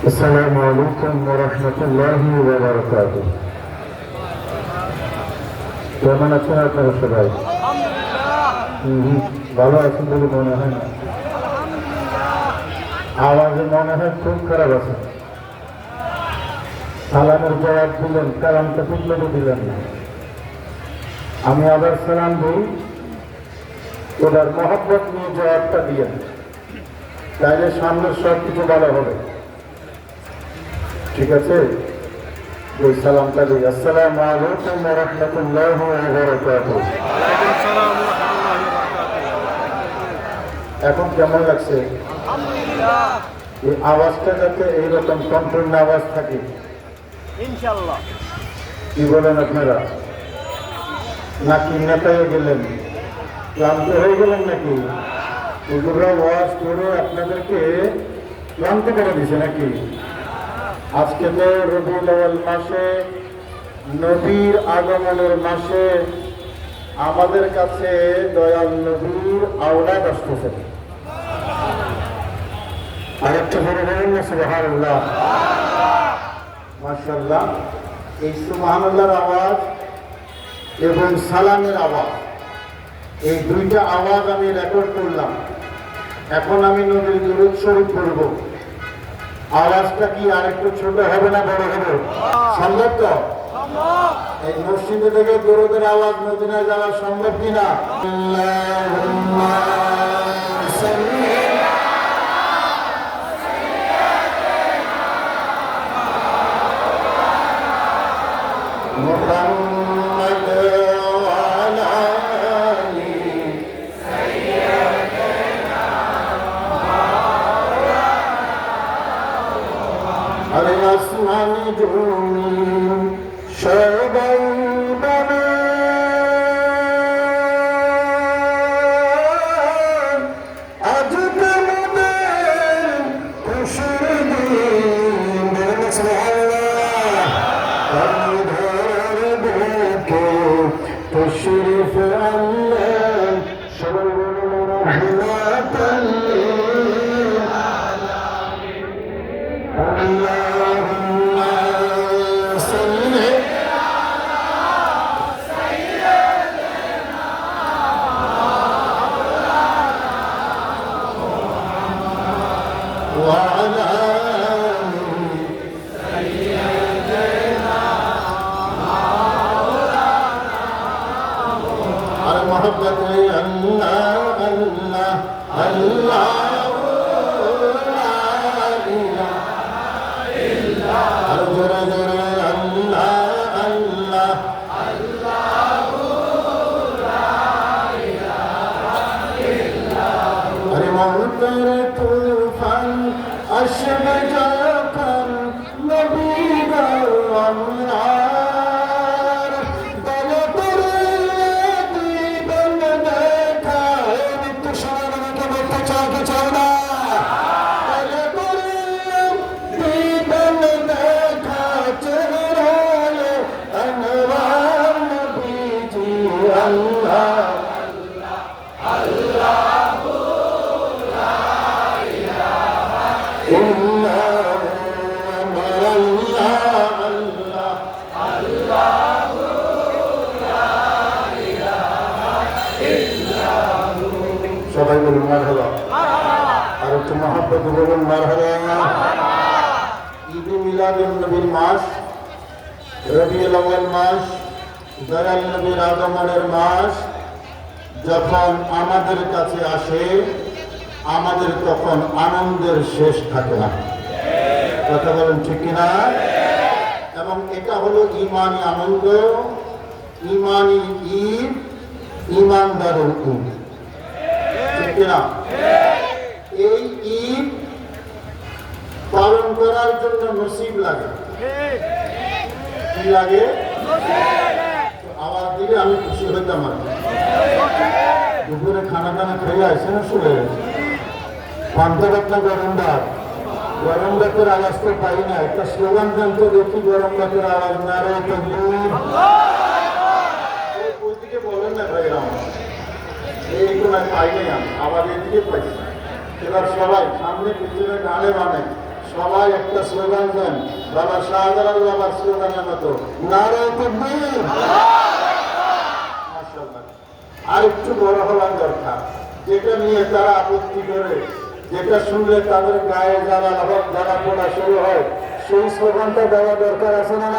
আসসালামু আলাইকুম ওয়া রাহমাতুল্লাহি ওয়া বারাকাতুহু। কেমন আছেন আপনারা সবাই? ভালো আছেন বলে মনে হয় না, আওয়াজে মনে হয় খুব খারাপ আছে। সালামের জবাব দিলেন, কালামটা ঠিক মতো দিলেন না। আমি আবার সালাম দিই, ওনার মহব্বত নিয়ে জবাবটা দিয়েন, তাইলে সামনের সব কিছু ভালো হবে। ঠিক আছে, ওই সালামটা দিই। আসসালামু আলাইকুম ওয়া রাহমাতুল্লাহি ওয়া বারাকাতুহু। এখন কেমন লাগছে? এই আওয়াজটা যাতে এইরকম কন্ট্রোল আওয়াজ থাকে ইনশাআল্লাহ। কি বলেন আপনারা? নাকি নেতায় গেলেন, ক্লান্ত হয়ে গেলেন নাকি? হুজুররা ওয়াজ করে আপনাদেরকে ক্লান্ত করে দিছে নাকি? আজকে তো রবিউল আউয়াল মাসে, নবীর আগমনের মাসে আমাদের কাছে দয়াল নবীর আওলাদ আসতেছে। আরেকটা বড় বলেন না সুবহানাল্লাহ, মাশাআল্লাহ। এই সুবহানাল্লাহর আওয়াজ এবং সালামের আওয়াজ, এই দুইটা আওয়াজ আমি রেকর্ড করলাম। এখন আমি নবীর দুরূদ শরীফ পড়ব। আওয়াজটা কি আরেকটু ছোট হবে না বড় হবে? সম্ভব তো? এই মসজিদে থেকে দুরূদের আওয়াজ মদিনায় যাওয়া সম্ভব কিনা? আল্লাহুম্মা সাল্লি মুহাম্মাদ ওয়া আলা আলি আরে আসমানি জমিন সবাই বলে আজ তোমাদের খুশির দিন। বলুন সুবহানাল্লাহ। আমি ধরবকে তশরিফ আনলেন, সবাই বলুন রহমাতাল লিল আলামিন। আল্লাহুম্মা সাল্লি ওয়া আলা আর মোহাম্মদ আল্লাহ আল্লাহ আল্লাহ আর জোরে জোরে আল্লাহ আল্লাহ। আরে মৌতের তুফান আসবে যখন নবী গো আমরার দলে দলে দিবেন দেখা। এই মৃত্যু সময় আমাকে বলতে চাও কি চাও না? দলে দলে দিবেন দেখা চেহারায় আনওয়ার নবীজি। আল্লাহ সবাই বলুন মারহাবা। আর একটু মহব্বত বলুন মারহাবা। ঈদ মিলাদুন নবীর মাস, রবিউল আউয়াল মাস, দয়াল নবীর আগমনের মাস যখন আমাদের কাছে আসে, আমাদের তখন আনন্দের শেষ থাকে না। কথা বলেন ঠিক কিনা? এবং এটা হলো ইমানি আনন্দ, ইমানি ঈদ, ইমানদারের ঈদ। ঠিক কিনা? এই ঈদ পালন করার জন্য নসিব লাগে। কি লাগে? আওয়াজ দিলে আমি খুশি হইতাম। আর দুপুরে খানা টানা খেয়ে আসে না, শুনে পান্তাবাতনা গরম ভাত, গরম ভাতের আওয়াজ তো পাই না। একটা স্লোগান দেন তো দেখি, গরম ভাতের আওয়াজ নারায়ে তাকবীর। ওইদিকে বলেন না ভাই, এই কোনায় পাই নাই, আমি আবার এদিকে পাইছি। এবার সবাই সামনে পিছনে গানে বানে সবাই একটা স্লোগান দেন, বাবা শাহজালাল বাবার স্লোগানের মতো, নারায়ে তাকবীর। মাশাআল্লাহ। আর একটু বড় হওয়ার দরকার, যেটা নিয়ে তারা আপত্তি করে, যেটা শুনলে তাদের গায়ে জ্বালা পোড়া শুরু হয়, সেই স্লোগানটা দেওয়া দরকার আছে না?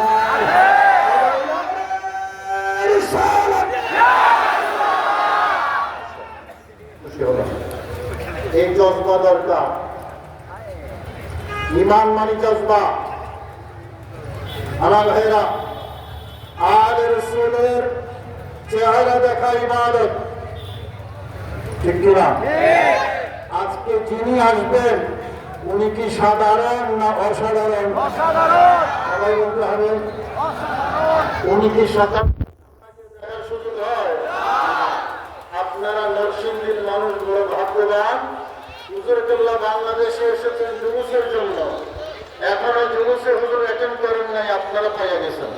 এই জজবা দরকার, ইমান মানি জজবা। আমার ভাইরা, আলে রাসূলের চেহারা দেখা ইবাদত, ঠিক কিনা? আজকে যিনি আসবেন উনি কি সাধারণ না অসাধারণ? সবাই বলতে হবে, উনি কি সাধারণ? সুযোগ হয়? আপনারা নরসিংদীর মানুষ বড় ভাগ্যবান। হুজুর কেবলা বাংলাদেশে এসেছেন জুলুসের জন্য, এখনো জুলুসে হুজুর অ্যাটেন্ড করেন নাই, আপনারা পাইয়া গেছেন,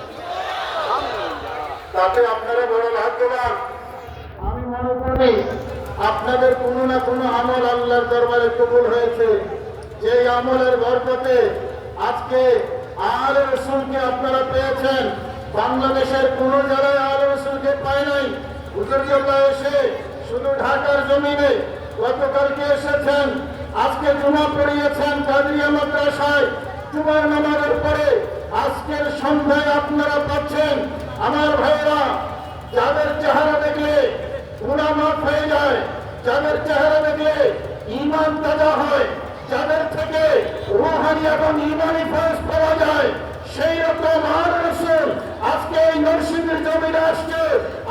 তাতে আপনারা বড় ভাগ্যবান। আমি মনে করি আপনাদের কোনো না কোনো আমল আল্লাহর দরবারে কবুল হয়েছে, যে আমলের বরকতে আজকে আলে রাসূলকে আপনারা পেয়েছেন। বাংলাদেশের কোন জায়গায় আলে রাসূলকে পায় নাই। হুজুর কেবলা এসে শুধু ঢাকার জমিনে গতকালকে এসেছেন, আজকে জুমা পড়িয়েছেন কাদরিয়া মাদ্রাসায়। জুমার নামাজের পরে আজকের সন্ধ্যায় আপনারা পাচ্ছেন। আমার ভাইরা, যাদের চেহারা দেখলে গুনাহ মাফ হয়ে যায়, যাদের চেহারা দেখলে ঈমান তাজা হয়, যাদের থেকে রূহানি এবং ঈমানি ফয়েজ পাওয়া যায়, সেই রকম আলে রাসূল আজকে এই নরসিংদীর জমিনে আসছে,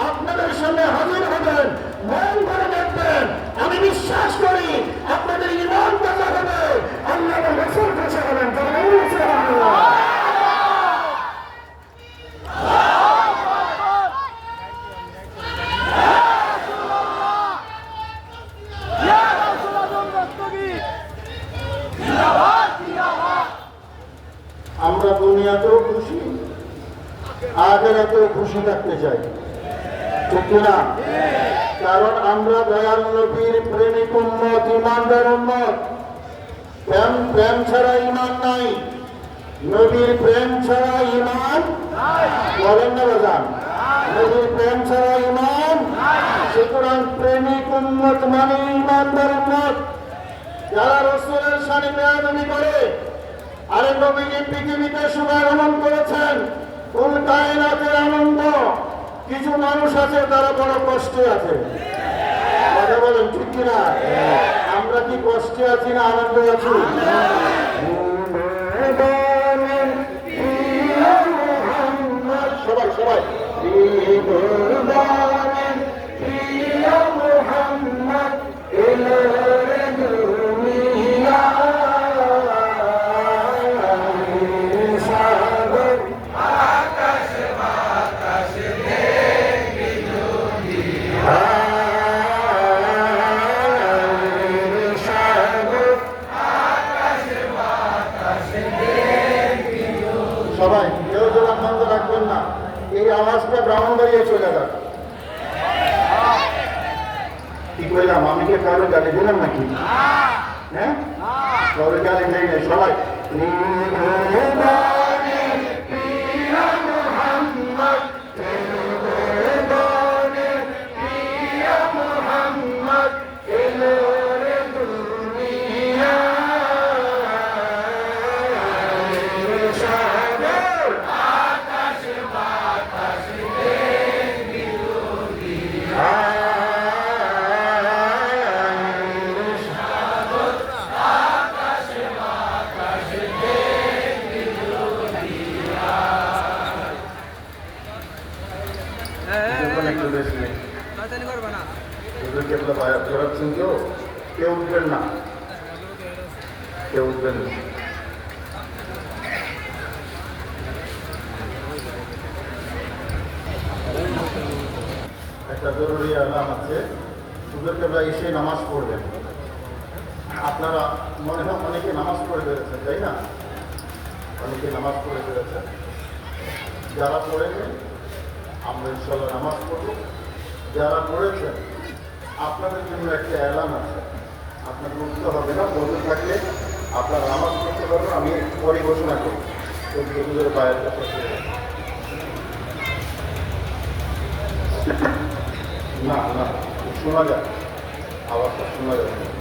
আপনাদের সামনে হাজির হবেন। মন করে দেখবেন, আমি বিশ্বাস করি আপনাদের ঈমান তাজা হবে। আল্লাহ এবং রাসূল কাছে হবেন। আমরা দুনিয়াতেও খুশি, আখিরাতেও খুশি থাকতে চাই, ঠিক না? কারণ আমরা দয়াল নবীর প্রেমিক উম্মত, ইমানদার উম্মত। প্রেম ছাড়া ইমান নাই, নবীর প্রেম ছাড়া ইমান বলেন না বাজান, নবীর প্রেম ছাড়া ইমান। সুতরাং প্রেমিক উম্মত মানে ইমানদার উম্মত, যারা রাসূলের শানে বেয়াদবি করে। আরে নবীজি পৃথিবীতে শুভাগমন করেছেন, কুল কায়নাতের আনন্দ। কিছু মানুষ আছে তারা বড় কষ্টে আছে, কথা বলেন ঠিক কিনা? আমরা কি কষ্টে আছি না আনন্দে আছি? সবাই সবাই সবাই কেউ জবান বন্ধ রাখবেন না, এই আওয়াজটা ব্রাহ্মণবাড়িয়ে চলে যাবে। কি করলাম? আমি কি কারো গালি দিলাম নাকি? হ্যাঁ, কারো গালি নেই নাই। সবাই কেউ উঠবেন না, কেউ উঠবেন না। একটা জরুরি আলাম আছে, হুজুরকে এসে নামাজ পড়বেন। আপনারা মনে হয় অনেকে নামাজ পড়ে বেড়েছেন, তাই না? অনেকে নামাজ পড়ে বেড়েছেন। যারা পড়েছেন আমরা ইনশাল্লাহ নামাজ পড়ব। যারা পড়েছেন আপনাদের জন্য একটা অ্যালার্ম আছে, আপনাকে উঠতে হবে না, বসে থাকলে আপনার নামাজ পড়তে করো, আমি পরে ঘোষণা করি হুজুরের পায়ের কাছে। না না, শোনা যায়, আওয়াজটা শোনা যায়।